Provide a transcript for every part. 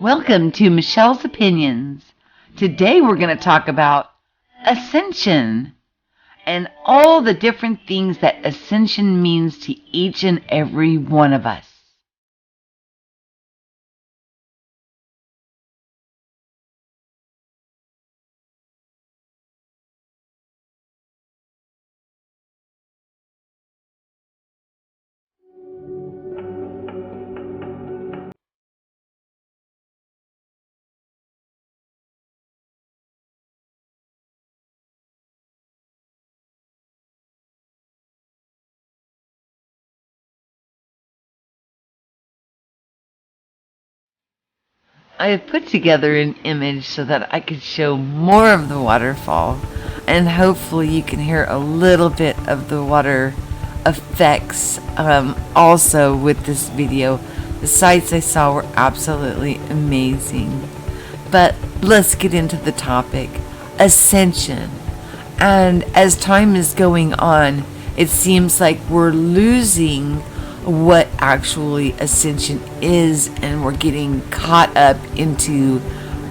Welcome to Michelle's Opinions. Today we're going to talk about Ascension and all the different things that Ascension means to each and every one of us. I have put together an image so that I could show more of the waterfall, and hopefully you can hear a little bit of the water effects also with this video. The sights I saw were absolutely amazing. But let's get into the topic, Ascension. And as time is going on, it seems like we're losing what actually Ascension is, and we're getting caught up into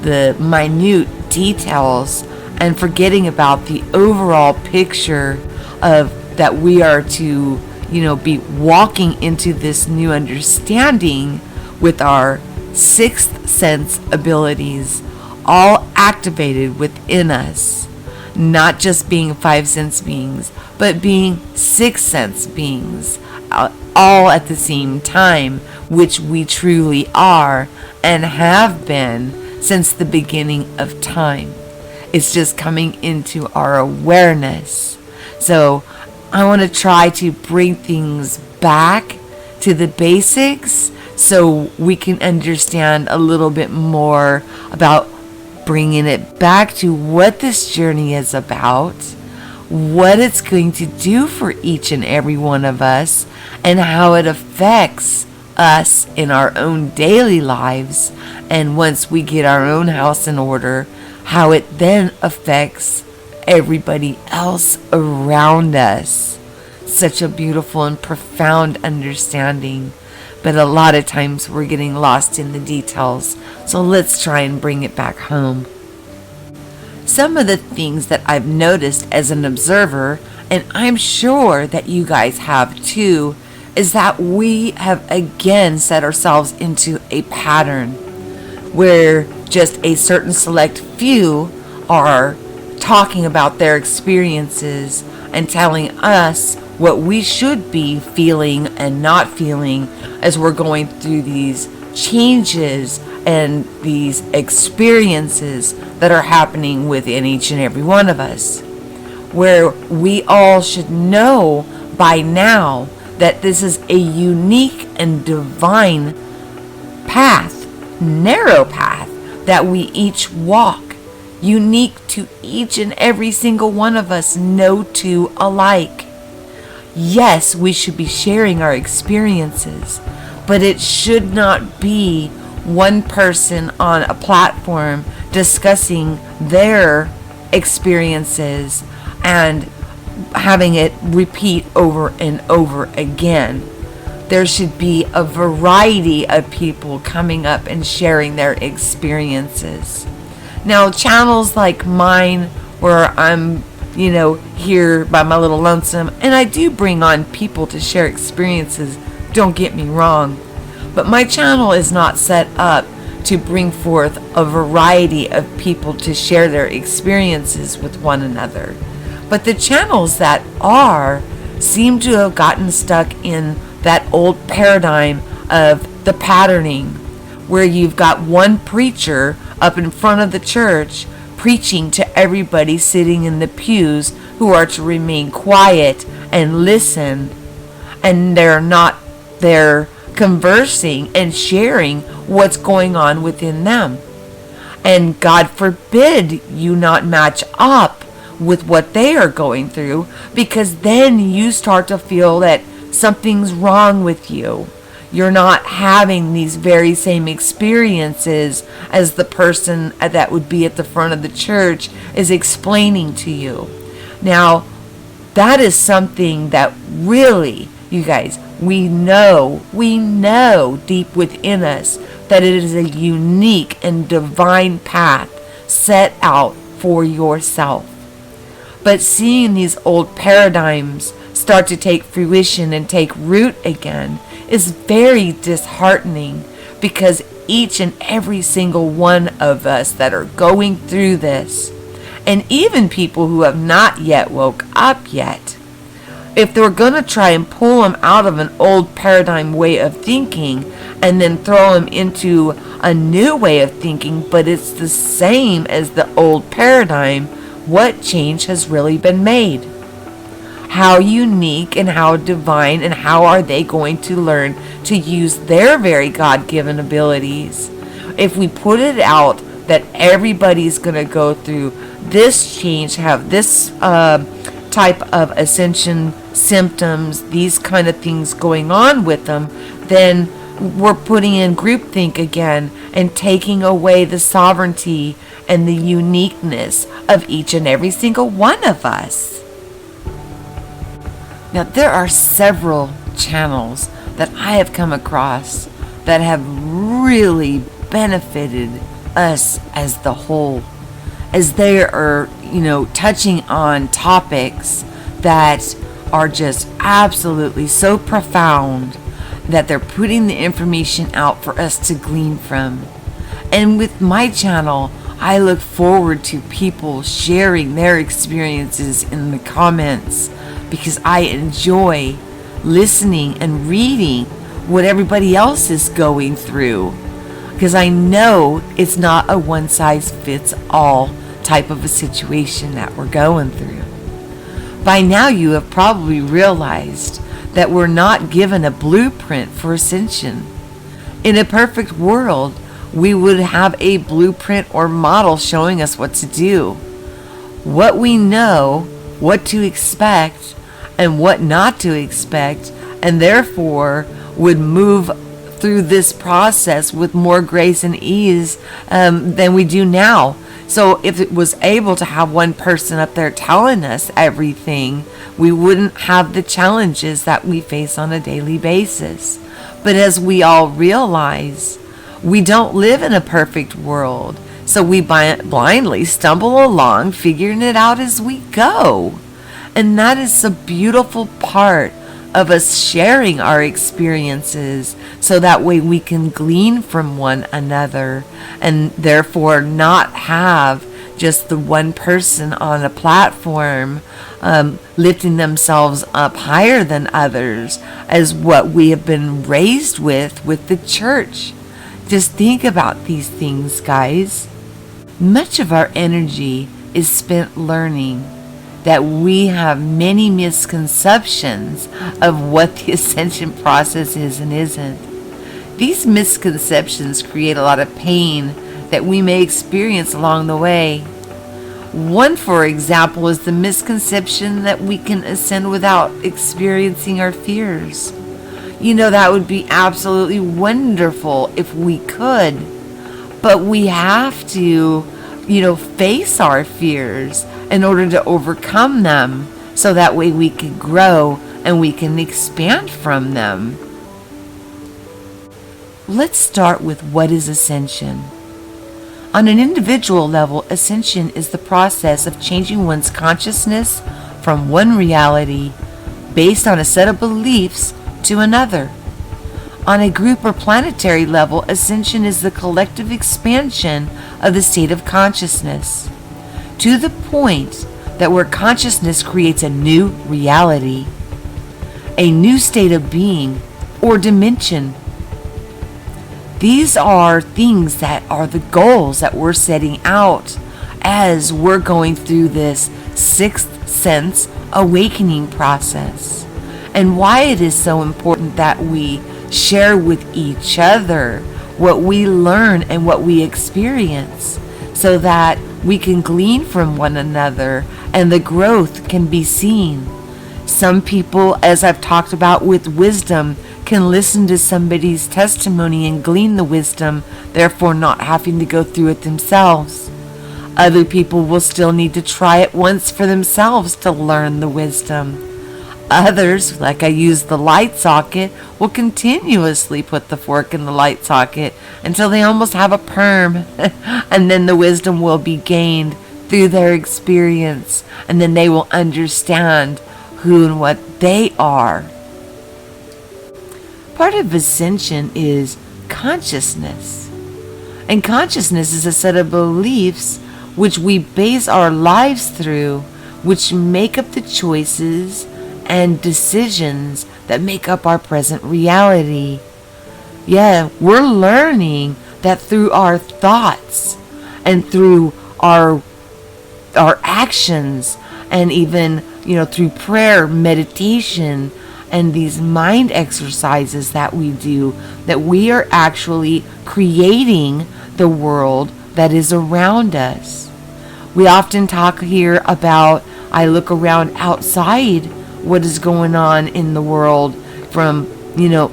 the minute details and forgetting about the overall picture of that we are to, be walking into this new understanding with our sixth sense abilities all activated within us, not just being five sense beings, but being sixth sense beings, all at the same time, which we truly are and have been since the beginning of time. It's just coming into our awareness. So I want to try to bring things back to the basics so we can understand a little bit more about bringing it back to what this journey is about, what it's going to do for each and every one of us, and how it affects us in our own daily lives. And once we get our own house in order, how it then affects everybody else around us. Such a beautiful and profound understanding. But a lot of times we're getting lost in the details. So let's try and bring it back home. Some of the things that I've noticed as an observer, and I'm sure that you guys have too, is that we have again set ourselves into a pattern where just a certain select few are talking about their experiences and telling us what we should be feeling and not feeling as we're going through these changes and these experiences that are happening within each and every one of us, where we all should know by now that this is a unique and divine path, narrow path that we each walk, unique to each and every single one of us, no two alike. Yes, we should be sharing our experiences, but it should not be one person on a platform discussing their experiences and having it repeat over and over again. There should be a variety of people coming up and sharing their experiences. Now, channels like mine, where I'm, here by my little lonesome, and I do bring on people to share experiences, don't get me wrong, but my channel is not set up to bring forth a variety of people to share their experiences with one another. But the channels that are seem to have gotten stuck in that old paradigm of the patterning, where you've got one preacher up in front of the church preaching to everybody sitting in the pews who are to remain quiet and listen, and they're conversing and sharing what's going on within them. And God forbid you not match up with what they are going through, because then you start to feel that something's wrong with you. You're not having these very same experiences as the person that would be at the front of the church is explaining to you. Now, that is something that really, you guys, we know deep within us that it is a unique and divine path set out for yourself. But seeing these old paradigms start to take fruition and take root again is very disheartening, because each and every single one of us that are going through this, and even people who have not yet woke up yet, if they're going to try and pull them out of an old paradigm way of thinking and then throw them into a new way of thinking, but it's the same as the old paradigm, what change has really been made? How unique and how divine, and how are they going to learn to use their very God-given abilities? If we put it out that everybody's going to go through this change, have this type of ascension symptoms, these kind of things going on with them, then we're putting in groupthink again and taking away the sovereignty and the uniqueness of each and every single one of us. Now, there are several channels that I have come across that have really benefited us as the whole, as they are, touching on topics that are just absolutely so profound that they're putting the information out for us to glean from. And with my channel, I look forward to people sharing their experiences in the comments, because I enjoy listening and reading what everybody else is going through, because I know it's not a one-size-fits-all type of a situation that we're going through. By now you have probably realized that we're not given a blueprint for ascension. In a perfect world, we would have a blueprint or model showing us what to do, what we know, what to expect, and what not to expect, and therefore would move through this process with more grace and ease than we do now. So if it was able to have one person up there telling us everything, we wouldn't have the challenges that we face on a daily basis. But as we all realize, we don't live in a perfect world, so we blindly stumble along, figuring it out as we go. And that is the beautiful part of us sharing our experiences, so that way we can glean from one another, and therefore not have just the one person on a platform lifting themselves up higher than others, as what we have been raised with the church. Just think about these things, guys. Much of our energy is spent learning that we have many misconceptions of what the ascension process is and isn't. These misconceptions create a lot of pain that we may experience along the way. One, for example, is the misconception that we can ascend without experiencing our fears. That would be absolutely wonderful if we could, but we have to, face our fears in order to overcome them, so that way we can grow and we can expand from them. Let's start with what is ascension. On an individual level, ascension is the process of changing one's consciousness from one reality based on a set of beliefs to another. On a group or planetary level, ascension is the collective expansion of the state of consciousness to the point that where consciousness creates a new reality, a new state of being or dimension. These are things that are the goals that we're setting out as we're going through this sixth sense awakening process, and why it is so important that we share with each other what we learn and what we experience, so that we can glean from one another and the growth can be seen. Some people, as I've talked about with wisdom, can listen to somebody's testimony and glean the wisdom, therefore not having to go through it themselves. Other people will still need to try it once for themselves to learn the wisdom. Others, like I use the light socket, will continuously put the fork in the light socket until they almost have a perm. And then the wisdom will be gained through their experience. And then they will understand who and what they are. Part of Ascension is consciousness. And consciousness is a set of beliefs which we base our lives through, which make up the choices and decisions that make up our present reality. Yeah, we're learning that through our thoughts and through our actions, and even, through prayer, meditation, and these mind exercises that we do, that we are actually creating the world that is around us. We often talk here about, I look around outside what is going on in the world, from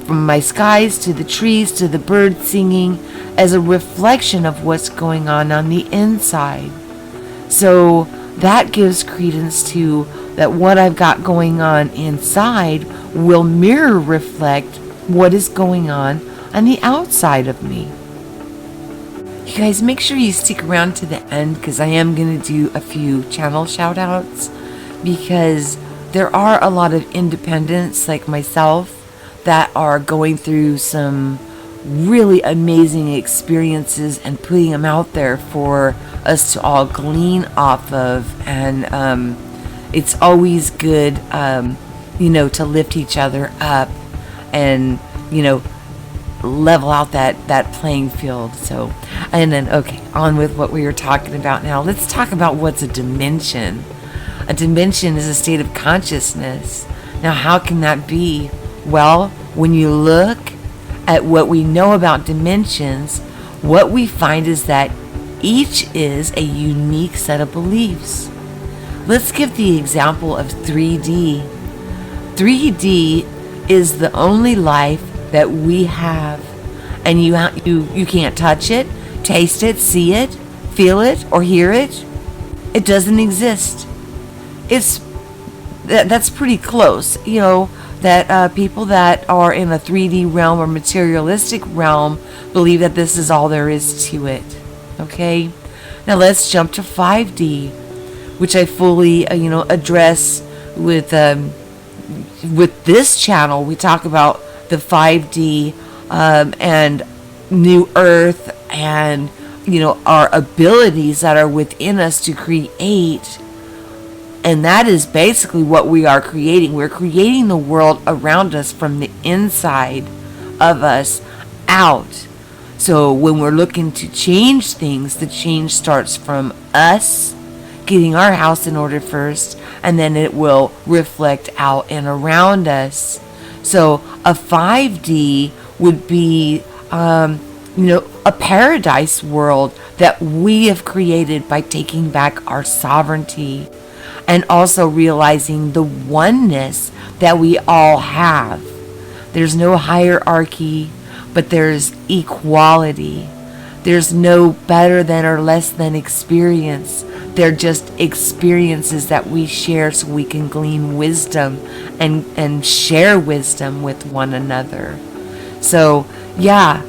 my skies to the trees to the birds singing, as a reflection of what's going on the inside. So that gives credence to that what I've got going on inside will mirror reflect what is going on the outside of me. You guys, make sure you stick around to the end, because I am going to do a few channel shout outs, because there are a lot of independents like myself that are going through some really amazing experiences and putting them out there for us to all glean off of. And it's always good, to lift each other up and, level out that playing field. So, and then, okay, on with what we were talking about now. Let's talk about what's a dimension. A dimension is a state of consciousness. Now, how can that be? Well, when you look at what we know about dimensions, what we find is that each is a unique set of beliefs. Let's give the example of 3D. 3D is the only life that we have, and you can't touch it, taste it, see it, feel it, or hear it. It doesn't exist. That's pretty close, that people that are in a 3D realm or materialistic realm believe that this is all there is to it. Okay, now let's jump to 5D, which I fully address with this channel. We talk about the 5D and New Earth, and our abilities that are within us to create. And that is basically what we are creating. We're creating the world around us from the inside of us out. So when we're looking to change things, the change starts from us getting our house in order first, and then it will reflect out and around us. So a 5D would be, a paradise world that we have created by taking back our sovereignty, and also realizing the oneness that we all have. There's no hierarchy, but there's equality. There's no better than or less than experience. They're just experiences that we share so we can glean wisdom and share wisdom with one another. So, yeah,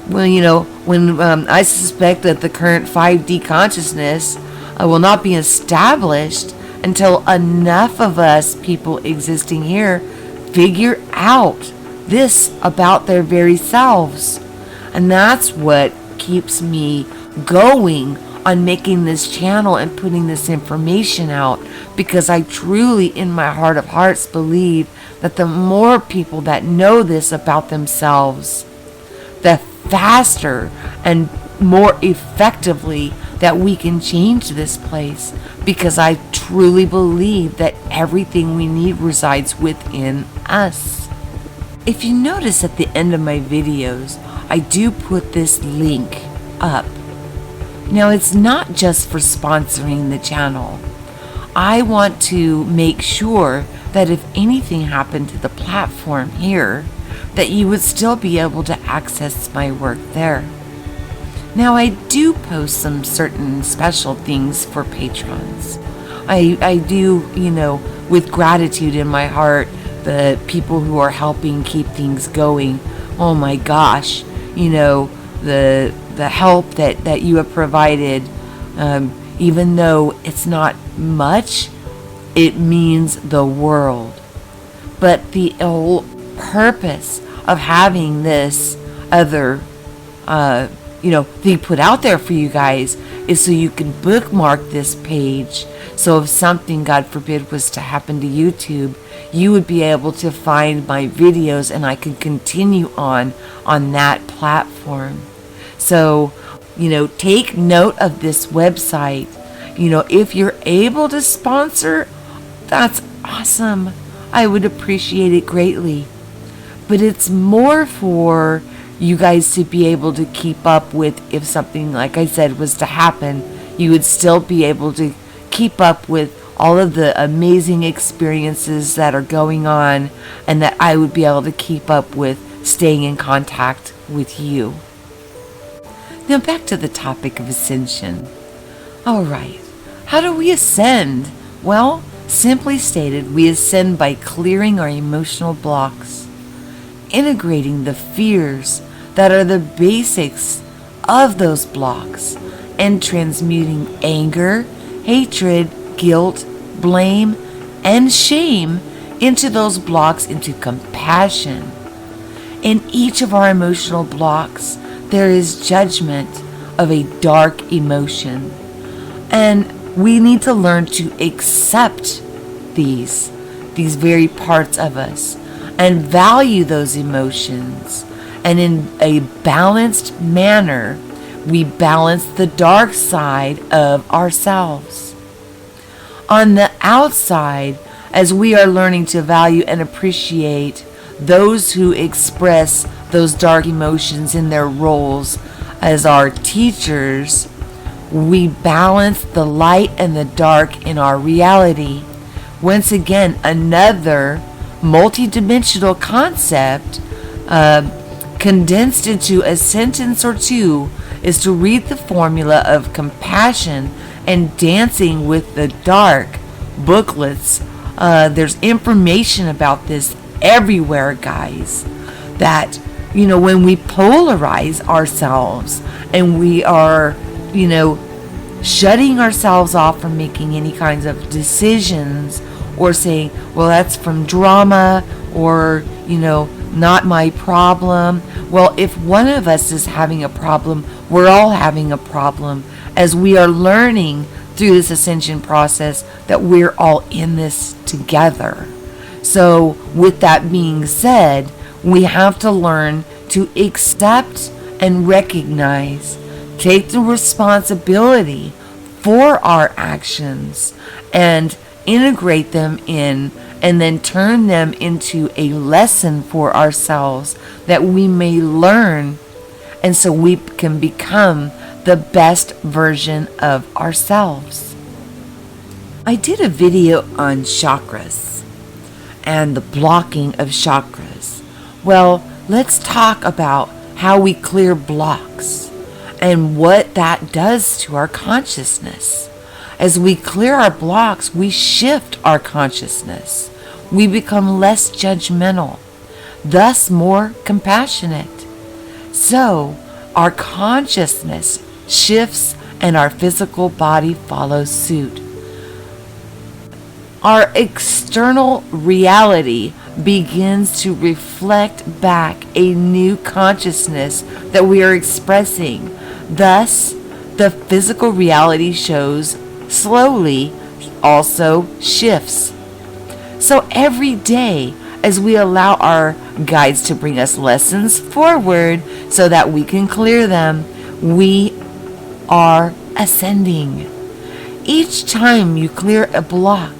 well, when I suspect that the current 5D consciousness will not be established until enough of us people existing here figure out this about their very selves. And that's what keeps me going on making this channel and putting this information out, because I truly, in my heart of hearts, believe that the more people that know this about themselves, the faster and more effectively that we can change this place, because I truly believe that everything we need resides within us. If you notice at the end of my videos, I do put this link up. Now, it's not just for sponsoring the channel. I want to make sure that if anything happened to the platform here, that you would still be able to access my work there. Now, I do post some certain special things for patrons. I do, with gratitude in my heart, the people who are helping keep things going. Oh my gosh, the help that you have provided, even though it's not much, it means the world. But the whole purpose of having this other thing put out there for you guys is so you can bookmark this page. So if something, God forbid, was to happen to YouTube, you would be able to find my videos and I can continue on that platform. So, take note of this website. If you're able to sponsor, that's awesome. I would appreciate it greatly. But it's more for you guys to be able to keep up with, if something, like I said, was to happen, you would still be able to keep up with all of the amazing experiences that are going on, and that I would be able to keep up with staying in contact with you. Now back to the topic of ascension. All right, how do we ascend? Well, simply stated, we ascend by clearing our emotional blocks, integrating the fears that are the basics of those blocks, and transmuting anger, hatred, guilt, blame, and shame into those blocks into compassion. In each of our emotional blocks, there is judgment of a dark emotion, and we need to learn to accept these very parts of us and value those emotions. And in a balanced manner, we balance the dark side of ourselves. On the outside, as we are learning to value and appreciate those who express those dark emotions in their roles as our teachers, we balance the light and the dark in our reality. Once again, another multidimensional concept condensed into a sentence or two is to read the formula of compassion and dancing with the dark booklets. There's information about this everywhere, guys, that when we polarize ourselves and we are shutting ourselves off from making any kinds of decisions, or saying, well, that's from drama, or not my problem. Well, if one of us is having a problem, we're all having a problem, as we are learning through this ascension process that we're all in this together. So with that being said, we have to learn to accept and recognize, take the responsibility for our actions, and integrate them in, and then turn them into a lesson for ourselves that we may learn, and so we can become the best version of ourselves. I did a video on chakras and the blocking of chakras. Well, let's talk about how we clear blocks and what that does to our consciousness. As we clear our blocks, we shift our consciousness. We become less judgmental, thus more compassionate. So our consciousness shifts and our physical body follows suit. Our external reality begins to reflect back a new consciousness that we are expressing. Thus, the physical reality shows slowly also shifts. So every day, as we allow our guides to bring us lessons forward so that we can clear them, we are ascending. Each time you clear a block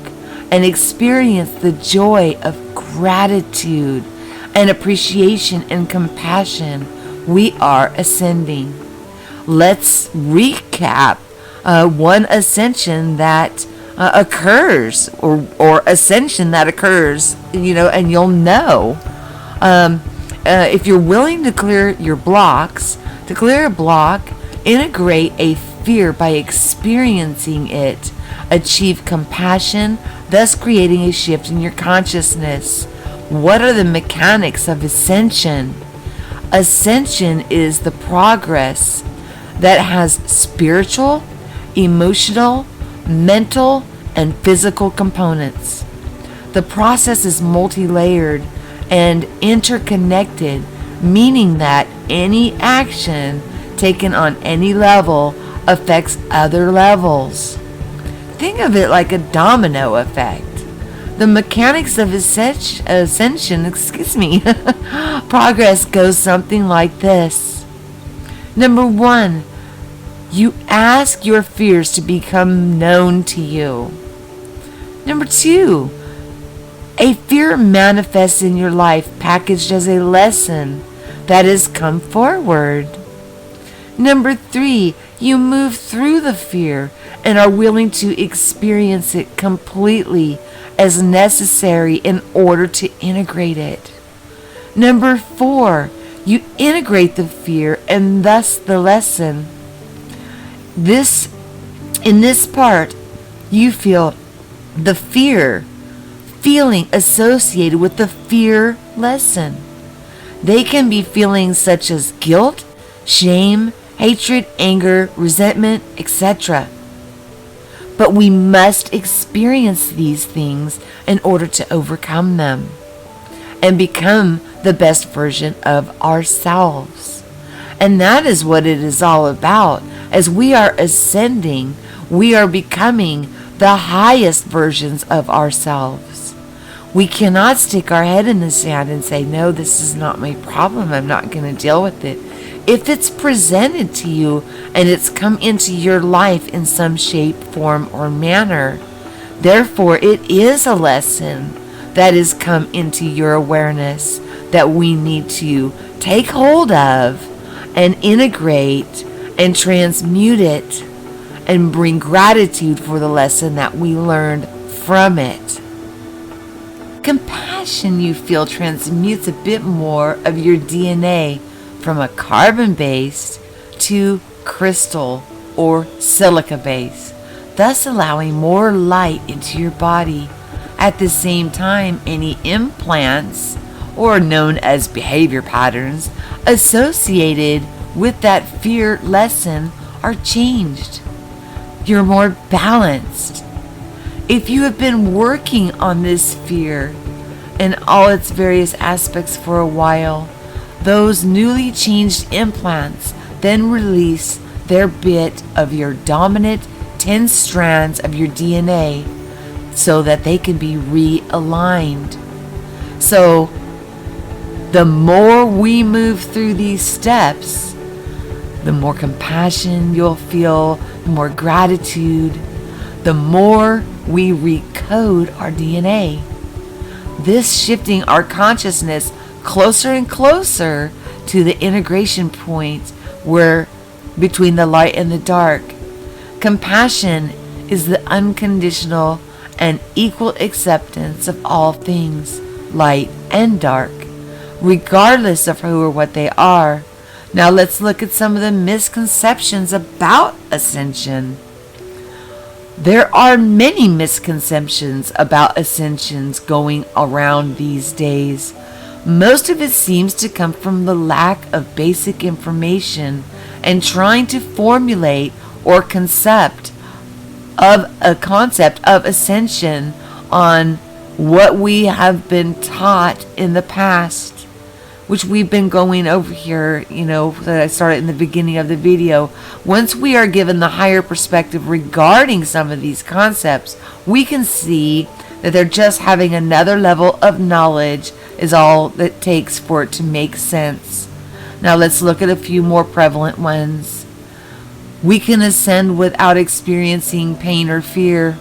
and experience the joy of gratitude and appreciation and compassion, we are ascending. Let's recap one ascension that occurs, or ascension that occurs, and you'll know. If you're willing to clear your blocks, to clear a block, integrate a fear by experiencing it achieve compassion, thus creating a shift in your consciousness. What are the mechanics of ascension? Ascension is the progress that has spiritual, emotional, mental, and physical components. The process is multi-layered and interconnected, meaning that any action taken on any level affects other levels. Think of it like a domino effect. The mechanics of ascension, progress goes something like this. Number 1, you ask your fears to become known to you. Number 2, a fear manifests in your life packaged as a lesson that has come forward. Number 3, you move through the fear and are willing to experience it completely as necessary in order to integrate it. Number 4, you integrate the fear and thus the lesson. In this part, you feel the feeling associated with the fear lesson. They can be feelings such as guilt, shame, hatred, anger, resentment, etc. But we must experience these things in order to overcome them and become the best version of ourselves. And that is what it is all about. As we are ascending, we are becoming the highest versions of ourselves. We cannot stick our head in the sand and say, no, this is not my problem. I'm not going to deal with it. If it's presented to you and it's come into your life in some shape, form, or manner, therefore it is a lesson that has come into your awareness that we need to take hold of and integrate and transmute it and bring gratitude for the lesson that we learned from it. Compassion, you feel, transmutes a bit more of your DNA from a carbon-based to crystal or silica-based, thus allowing more light into your body. At the same time, any implants, or known as behavior patterns, associated with that fear lesson are changed. You're more balanced. If you have been working on this fear in all its various aspects for a while, those newly changed implants then release their bit of your dominant 10 strands of your DNA so that they can be realigned. So the more we move through these steps, the more compassion you'll feel, the more gratitude, the more we recode our DNA. This shifting our consciousness closer and closer to the integration point where between the light and the dark. Compassion is the unconditional and equal acceptance of all things, light and dark, regardless of who or what they are. Now let's look at some of the misconceptions about ascension. There are many misconceptions about ascensions going around these days. Most of it seems to come from the lack of basic information and trying to formulate or concept of ascension on what we have been taught in the past, which we've been going over here, that I started in the beginning of the video. Once we are given the higher perspective regarding some of these concepts, we can see that they're just having another level of knowledge is all that takes for it to make sense. Now let's look at a few more prevalent ones. We can ascend without experiencing pain or fear.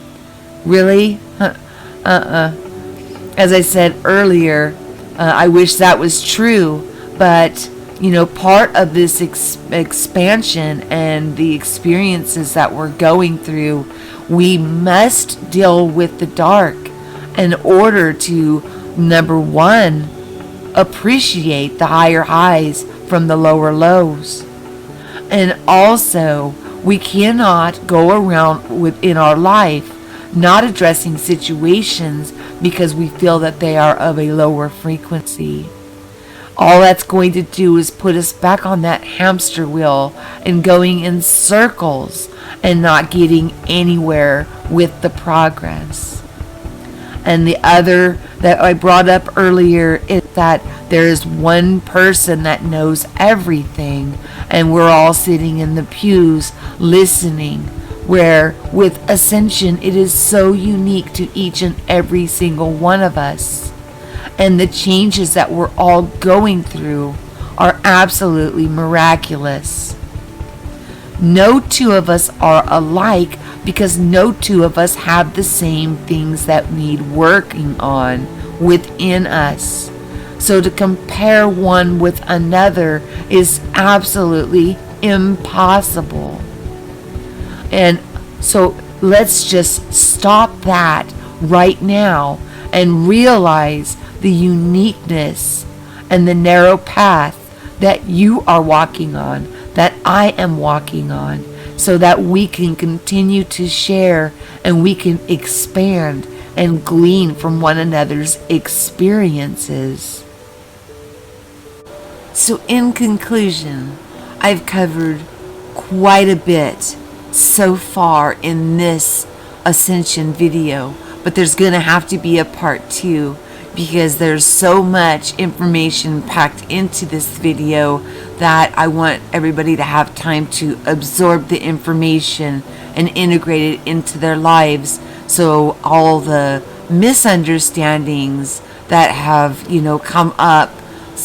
Really? As I said earlier, I wish that was true, but part of this expansion and the experiences that we're going through, we must deal with the dark in order to, number one, appreciate the higher highs from the lower lows. And also, We cannot go around within our life not addressing situations because we feel that they are of a lower frequency. All that's going to do is put us back on that hamster wheel and going in circles and not getting anywhere with the progress. And the other that I brought up earlier is that there is one person that knows everything, and we're all sitting in the pews listening, where with Ascension it is so unique to each and every single one of us. And the changes that we're all going through are absolutely miraculous. No two of us are alike because no two of us have the same things that need working on within us. So to compare one with another is absolutely impossible. And so let's just stop that right now and realize the uniqueness and the narrow path that you are walking on, that I am walking on, so that we can continue to share and we can expand and glean from one another's experiences. So in conclusion, I've covered quite a bit so far in this Ascension video, but there's going to have to be a part 2 because there's so much information packed into this video that I want everybody to have time to absorb the information and integrate it into their lives, so all the misunderstandings that have, come up,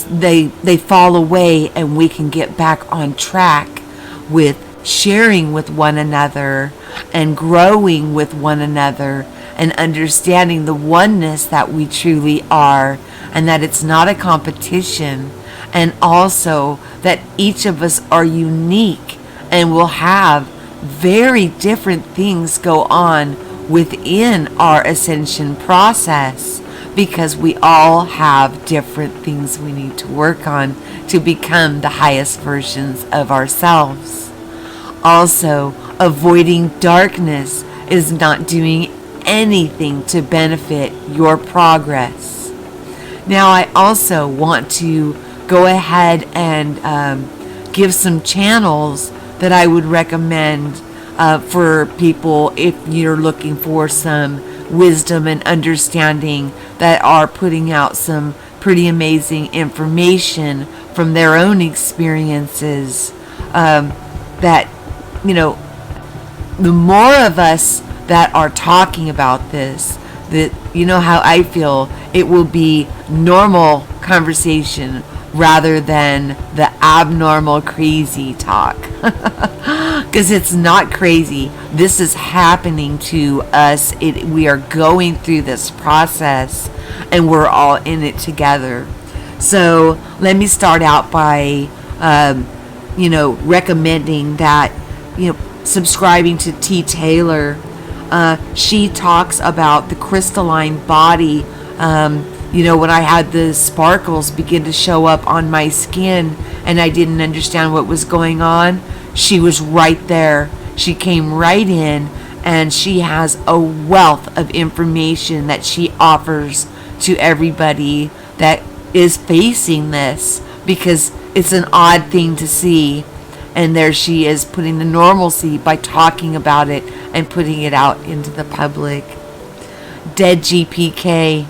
they fall away and we can get back on track with sharing with one another and growing with one another and understanding the oneness that we truly are, and that it's not a competition, and also that each of us are unique and will have very different things go on within our ascension process, because we all have different things we need to work on to become the highest versions of ourselves. Also, avoiding darkness is not doing anything to benefit your progress. Now, I also want to go ahead and give some channels that I would recommend for people if you're looking for some wisdom and understanding, that are putting out some pretty amazing information from their own experiences, that, the more of us that are talking about this, that, how I feel, it will be normal conversation rather than the abnormal crazy talk. Because it's not crazy. This is happening to us. We are going through this process and we're all in it together. So let me start out by recommending that, subscribing to T. Taylor. She talks about the crystalline body. When I had the sparkles begin to show up on my skin and I didn't understand what was going on, she was right there. She came right in, and she has a wealth of information that she offers to everybody that is facing this, because it's an odd thing to see. And there she is, putting the normalcy by talking about it and putting it out into the public. Dead GPK,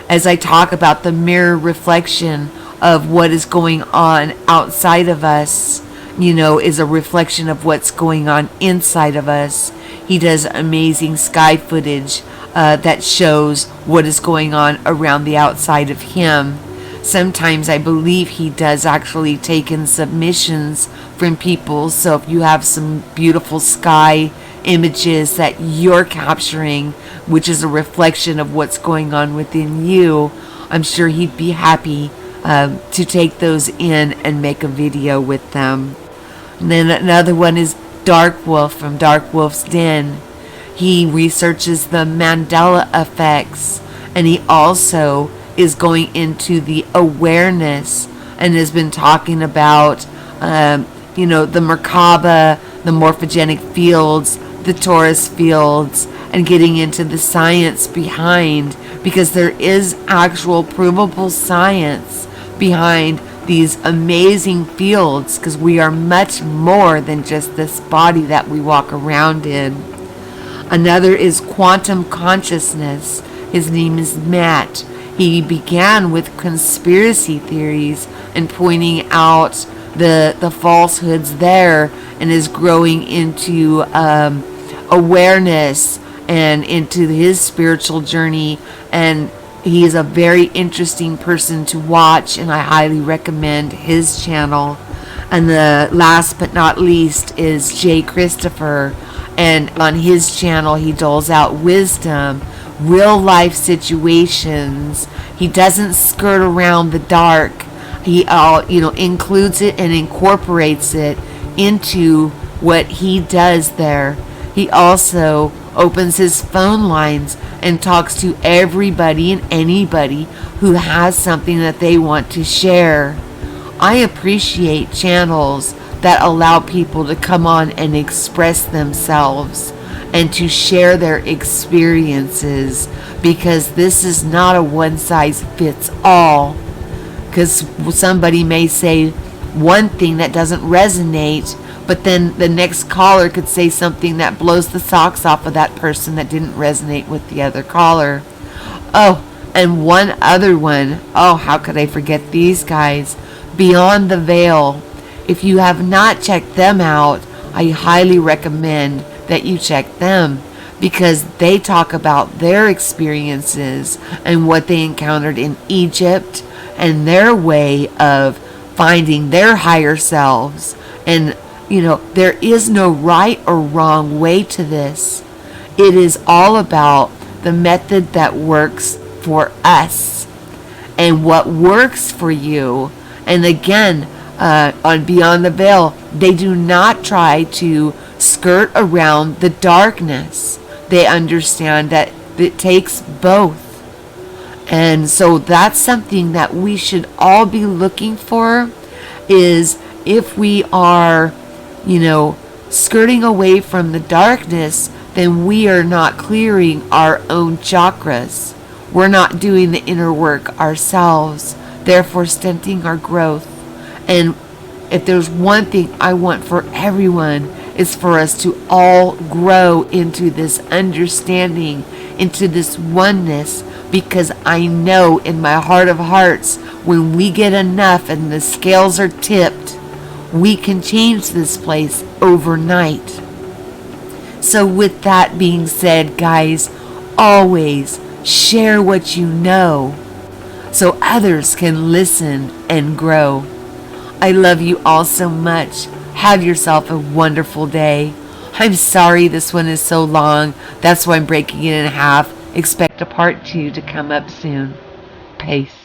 as I talk about the mirror reflection of what is going on outside of us, is a reflection of what's going on inside of us. He does amazing sky footage that shows what is going on around the outside of him. Sometimes I believe he does actually take in submissions from people. So if you have some beautiful sky images that you're capturing, which is a reflection of what's going on within you, I'm sure he'd be happy to take those in and make a video with them. And then another one is DarkWolf from DarkWolf's Den. He researches the Mandela effects, and he also is going into the awareness and has been talking about, the Merkaba the morphogenic fields, the torus fields, and getting into the science behind, because there is actual provable science behind these amazing fields, because we are much more than just this body that we walk around in. Another is quantum consciousness. His name is Matt. He began with conspiracy theories and pointing out the falsehoods there, and is growing into awareness and into his spiritual journey. And he is a very interesting person to watch, and I highly recommend his channel. And the last but not least is Kristopher, and on his channel he doles out wisdom, real life situations. He doesn't skirt around the dark. He includes it and incorporates it into what he does there. He also opens his phone lines and talks to everybody and anybody who has something that they want to share. I appreciate channels that allow people to come on and express themselves and to share their experiences, because this is not a one-size-fits-all. Because somebody may say one thing that doesn't resonate, but then the next caller could say something that blows the socks off of that person that didn't resonate with the other caller. Oh, and one other one. Oh, how could I forget these guys? Beyond the Veil. If you have not checked them out, I highly recommend that you check them, because they talk about their experiences and what they encountered in Egypt and their way of finding their higher selves. And there is no right or wrong way to this. It is all about the method that works for us and what works for you. And again, on Beyond the Veil, they do not try to skirt around the darkness. They understand that it takes both. And so that's something that we should all be looking for, is if we are, skirting away from the darkness, then we are not clearing our own chakras. We're not doing the inner work ourselves, therefore stunting our growth. And if there's one thing I want for everyone, is for us to all grow into this understanding, into this oneness, because I know in my heart of hearts, when we get enough and the scales are tipped, we can change this place overnight. So with that being said, guys, always share what you know so others can listen and grow. I love you all so much. Have yourself a wonderful day. I'm sorry this one is so long. That's why I'm breaking it in half. Expect a part 2 to come up soon. Peace.